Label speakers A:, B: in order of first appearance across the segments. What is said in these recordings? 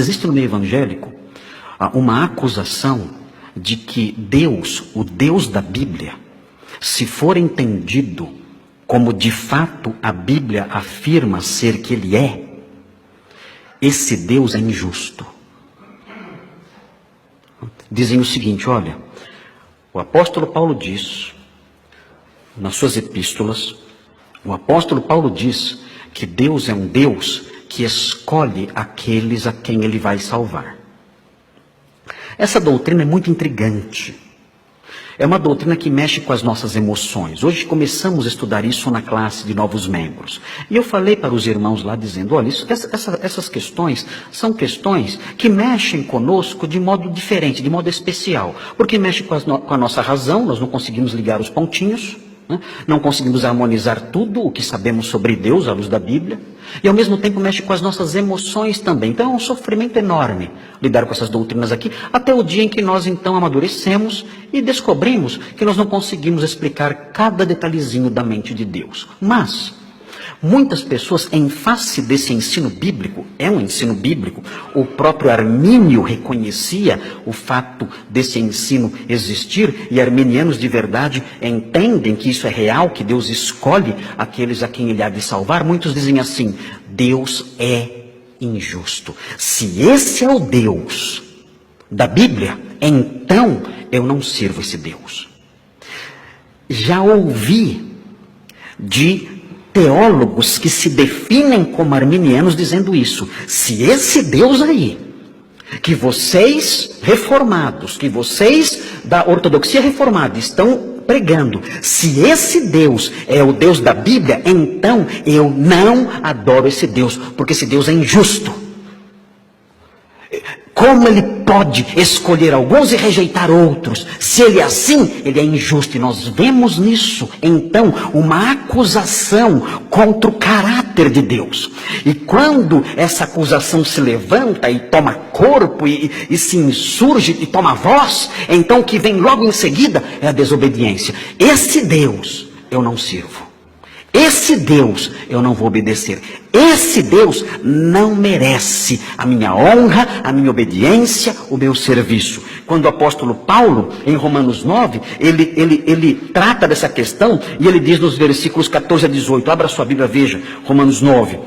A: existe no meio evangélico uma acusação de que Deus, o Deus da Bíblia, se for entendido como de fato a Bíblia afirma ser que Ele é, esse Deus é injusto. Dizem o seguinte, olha, o apóstolo Paulo diz, nas suas epístolas, o apóstolo Paulo diz que Deus é um Deus que escolhe aqueles a quem Ele vai salvar. Essa doutrina é muito intrigante. É uma doutrina que mexe com as nossas emoções. Hoje começamos a estudar isso na classe de novos membros. E eu falei para os irmãos lá dizendo, olha, essas questões são questões que mexem conosco de modo diferente, de modo especial. Porque mexe com a nossa razão, nós não conseguimos ligar os pontinhos, né? Não conseguimos harmonizar tudo o que sabemos sobre Deus à luz da Bíblia. E ao mesmo tempo mexe com as nossas emoções também. Então é um sofrimento enorme lidar com essas doutrinas aqui, até o dia em que nós então amadurecemos e descobrimos que nós não conseguimos explicar cada detalhezinho da mente de Deus. Mas muitas pessoas, em face desse ensino bíblico, é um ensino bíblico, o próprio Armínio reconhecia o fato desse ensino existir, e arminianos de verdade entendem que isso é real, que Deus escolhe aqueles a quem Ele há de salvar. Muitos dizem assim, Deus é injusto. Se esse é o Deus da Bíblia, então eu não sirvo esse Deus. Já ouvi de teólogos que se definem como arminianos dizendo isso. Se esse Deus aí, que vocês reformados, que vocês da ortodoxia reformada estão pregando, se esse Deus é o Deus da Bíblia, então eu não adoro esse Deus, porque esse Deus é injusto. Como Ele pode escolher alguns e rejeitar outros? Se Ele é assim, Ele é injusto. E nós vemos nisso, então, uma acusação contra o caráter de Deus. E quando essa acusação se levanta e toma corpo e se insurge e toma voz, então o que vem logo em seguida é a desobediência. Esse Deus eu não sirvo. Esse Deus eu não vou obedecer. Esse Deus não merece a minha honra, a minha obediência, o meu serviço. Quando o apóstolo Paulo, em Romanos 9, ele trata dessa questão, e ele diz nos versículos 14 a 18, abra sua Bíblia, veja, Romanos 9.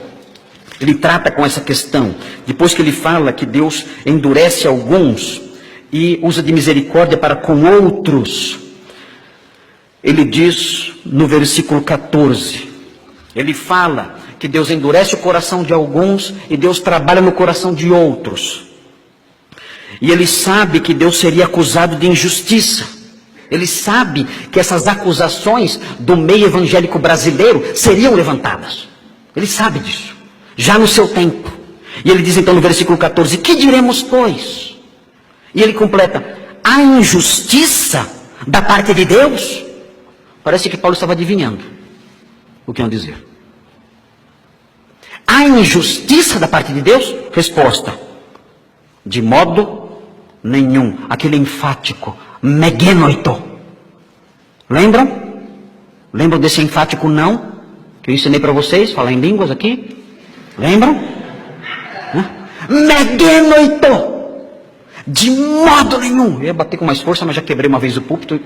A: Ele trata com essa questão, depois que ele fala que Deus endurece alguns e usa de misericórdia para com outros. Ele diz no versículo 14, ele fala que Deus endurece o coração de alguns e Deus trabalha no coração de outros. E ele sabe que Deus seria acusado de injustiça. Ele sabe que essas acusações do meio evangélico brasileiro seriam levantadas. Ele sabe disso, já no seu tempo. E ele diz então no versículo 14, que diremos, pois? E ele completa, a injustiça da parte de Deus? Parece que Paulo estava adivinhando o que iam dizer. A injustiça da parte de Deus? Resposta, de modo nenhum. Aquele enfático, megenoito. Lembram? Lembram desse enfático não? Que eu ensinei para vocês, falar em línguas aqui? Lembram? Megenoito. De modo nenhum. Eu ia bater com mais força, mas já quebrei uma vez o púlpito.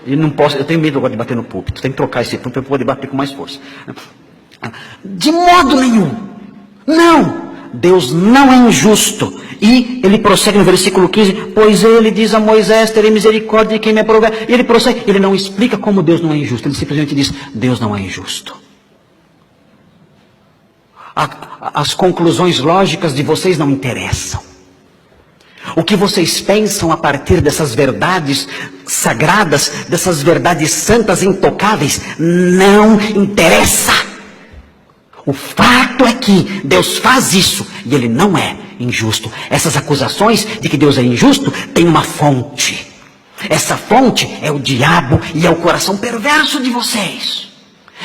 A: E não posso, eu tenho medo agora de bater no púlpito. Tem que trocar esse púlpito para poder bater com mais força. De modo nenhum. Não. Deus não é injusto. E ele prossegue no versículo 15. Pois ele diz a Moisés, terei misericórdia de quem me aprovar. E ele prossegue. Ele não explica como Deus não é injusto. Ele simplesmente diz, Deus não é injusto. As conclusões lógicas de vocês não interessam. O que vocês pensam a partir dessas verdades sagradas, dessas verdades santas e intocáveis, não interessa. O fato é que Deus faz isso e Ele não é injusto. Essas acusações de que Deus é injusto têm uma fonte. Essa fonte é o diabo e é o coração perverso de vocês.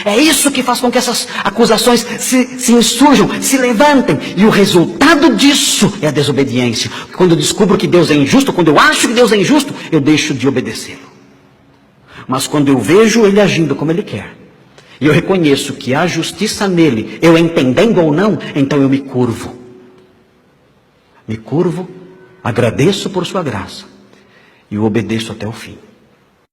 A: É isso que faz com que essas acusações se insurjam, se levantem. E o resultado disso é a desobediência. Quando eu descubro que Deus é injusto, quando eu acho que Deus é injusto, eu deixo de obedecê-lo. Mas quando eu vejo Ele agindo como Ele quer, e eu reconheço que há justiça nele, eu entendendo ou não, então eu me curvo. me curvo, agradeço por sua graça e o obedeço até o fim.